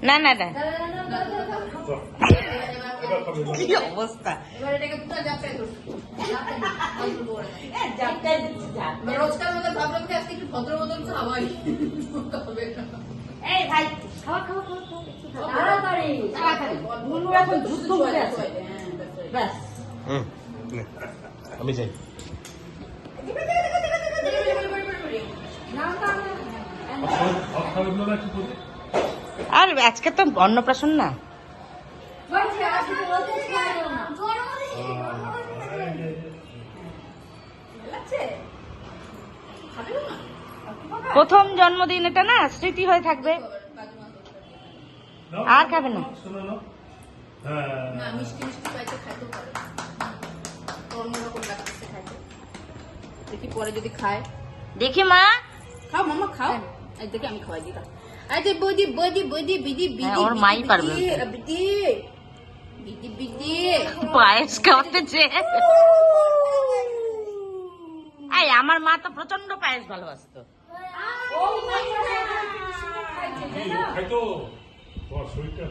না না না কি অবস্থা রোজকার মতো ভাবলাম যে আজকে একটু ভদ্র বদল খাওয়াই এই ভাই খাওয়া খাওয়া তাড়াতাড়ি বুনু এখন যুদ্ধ করে আছে ব্যাস আমি যাই আর আজকে তো অন্নপ্রাশন না প্রথম জন্মদিন এটা না স্মৃতি হয়ে থাকবে আর খাবে না মিষ্টি মিষ্টি পাইতে খাইতেও পারে অন্যরকম লাগতেছে খাইতে দেখি পরে যদি খায় দেখি মা খাও মামা খাও এই দেখি আমি খাওয়াই দিই আরে বদি বদি বদি বিদি বিদি ওর মাই পারবে বিদি বিদি বিদি পায়েস খাওয়াতেছে এই আমার মা তো প্রচন্ড পায়েস ভালোবাসতো খাইতো তোমার শরীরটা